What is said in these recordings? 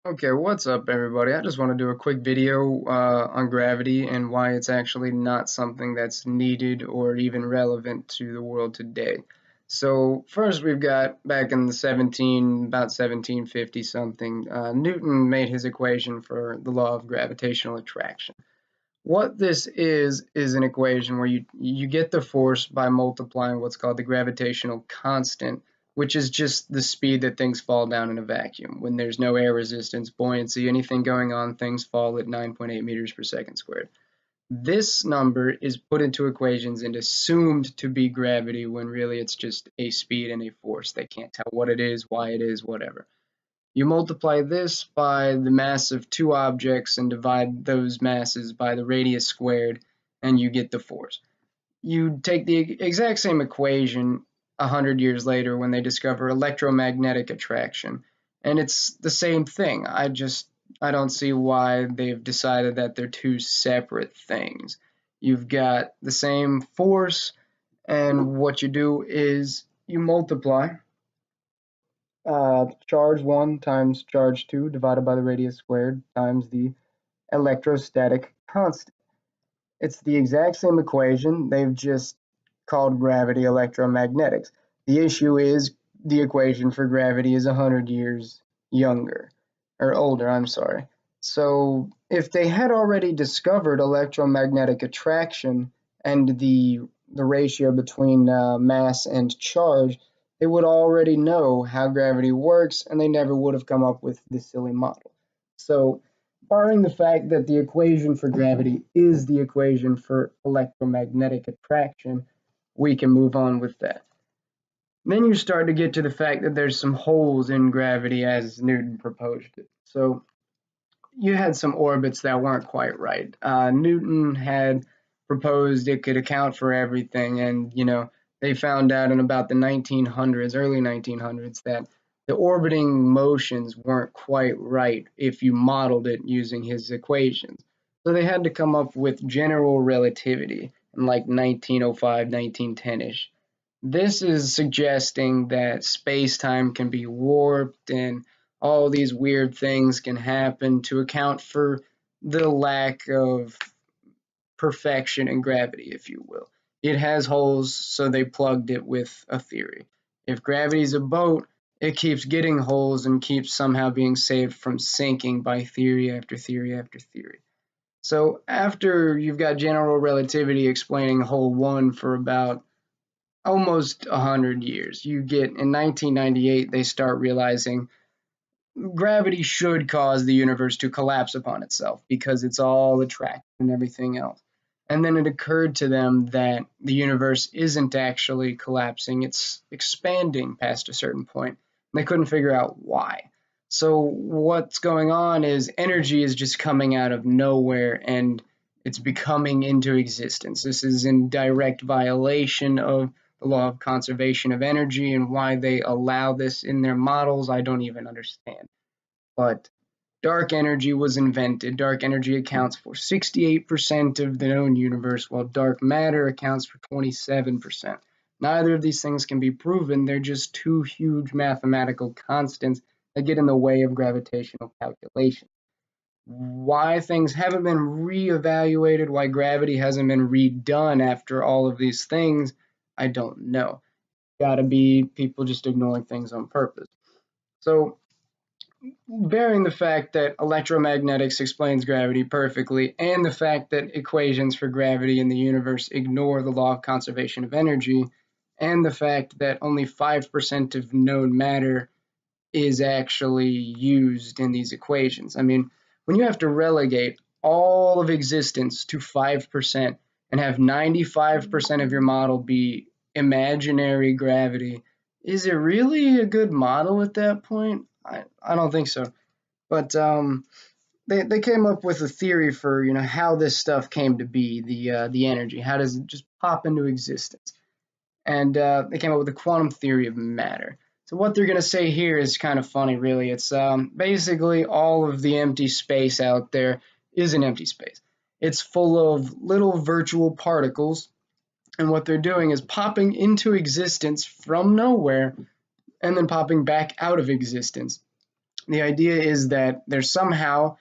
Okay, what's up everybody? I just want to do a quick video on gravity and why it's actually not something that's needed or even relevant to the world today. So first we've got back in about 1750 something, Newton made his equation for the law of gravitational attraction. What this is an equation where you get the force by multiplying what's called the gravitational constant, which is just the speed that things fall down in a vacuum. When there's no air resistance, buoyancy, anything going on, things fall at 9.8 meters per second squared. This number is put into equations and assumed to be gravity when really it's just a speed and a force. They can't tell what it is, why it is, whatever. You multiply this by the mass of two objects and divide those masses by the radius squared, and you get the force. You take the exact same equation 100 years later when they discover electromagnetic attraction, and it's the same thing. I don't see why they've decided that they're two separate things. You've got the same force, and what you do is you multiply charge 1 times charge 2 divided by the radius squared times the electrostatic constant. It's the exact same equation, they've just called gravity electromagnetics. The issue is the equation for gravity is 100 years younger, or older, I'm sorry. So if they had already discovered electromagnetic attraction and the ratio between mass and charge, they would already know how gravity works, and they never would have come up with this silly model. So barring the fact that the equation for gravity is the equation for electromagnetic attraction, we can move on with that. Then you start to get to the fact that there's some holes in gravity as Newton proposed it. So you had some orbits that weren't quite right. Newton had proposed it could account for everything, and they found out in about the 1900s, early 1900s, that the orbiting motions weren't quite right if you modeled it using his equations. So they had to come up with general relativity in like 1905, 1910-ish. This is suggesting that space-time can be warped and all these weird things can happen to account for the lack of perfection in gravity, if you will. It has holes, so they plugged it with a theory. If gravity's a boat, it keeps getting holes and keeps somehow being saved from sinking by theory after theory after theory. So after you've got general relativity explaining hole one for about almost 100 years, you get in 1998 they start realizing gravity should cause the universe to collapse upon itself because it's all attraction and everything else. And then it occurred to them that the universe isn't actually collapsing, it's expanding past a certain point. And they couldn't figure out why. So what's going on is energy is just coming out of nowhere and it's becoming into existence. This is in direct violation of the law of conservation of energy, and why they allow this in their models, I don't even understand. But dark energy was invented. Dark energy accounts for 68% of the known universe, while dark matter accounts for 27%. Neither of these things can be proven. They're just two huge mathematical constants that get in the way of gravitational calculation. Why things haven't been reevaluated, why gravity hasn't been redone after all of these things, I don't know. Gotta be people just ignoring things on purpose. So bearing the fact that electromagnetics explains gravity perfectly, and the fact that equations for gravity in the universe ignore the law of conservation of energy, and the fact that only 5% of known matter is actually used in these equations. I mean, when you have to relegate all of existence to 5% and have 95% of your model be imaginary gravity, is it really a good model at that point? I don't think so. But they came up with a theory for how this stuff came to be, the energy. How does it just pop into existence? And they came up with the quantum theory of matter. So what they're going to say here is kind of funny, really. It's basically all of the empty space out there is an empty space. It's full of little virtual particles, and what they're doing is popping into existence from nowhere and then popping back out of existence. The idea is that there's somehow,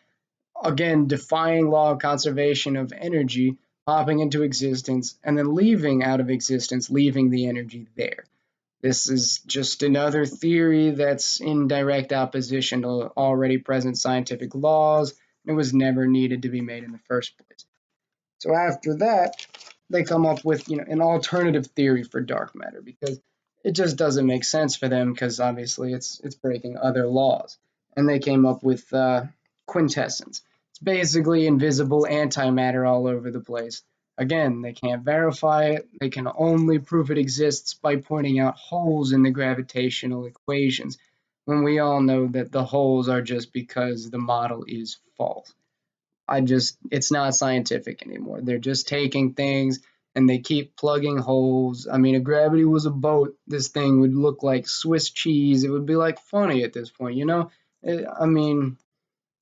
again, defying law of conservation of energy, popping into existence and then leaving out of existence, leaving the energy there. This is just another theory that's in direct opposition to already present scientific laws, and it was never needed to be made in the first place. So after that, they come up with an alternative theory for dark matter because it just doesn't make sense for them because obviously it's breaking other laws. And they came up with quintessence. It's basically invisible antimatter all over the place. Again, they can't verify it. They can only prove it exists by pointing out holes in the gravitational equations, when we all know that the holes are just because the model is false. It's not scientific anymore. They're just taking things and they keep plugging holes. I mean, if gravity was a boat, this thing would look like Swiss cheese. It would be like funny at this point, you know? I mean,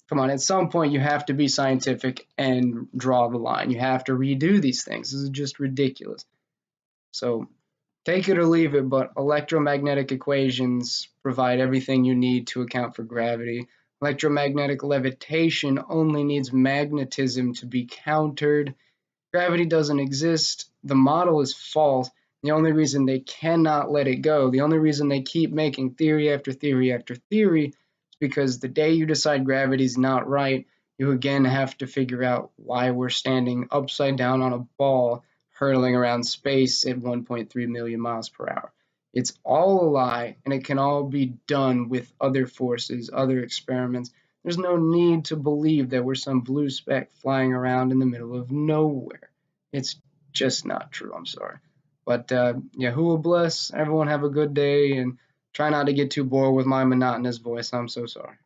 come on, at some point you have to be scientific and draw the line. You have to redo these things. This is just ridiculous. So take it or leave it, but electromagnetic equations provide everything you need to account for gravity. Electromagnetic levitation only needs magnetism to be countered. Gravity doesn't exist. The model is false. The only reason they cannot let it go, the only reason they keep making theory after theory after theory, is because the day you decide gravity is not right, you again have to figure out why we're standing upside down on a ball hurtling around space at 1.3 million miles per hour. It's all a lie, and it can all be done with other forces, other experiments. There's no need to believe that we're some blue speck flying around in the middle of nowhere. It's just not true. I'm sorry. But yeah, who will bless? Everyone have a good day and try not to get too bored with my monotonous voice. I'm so sorry.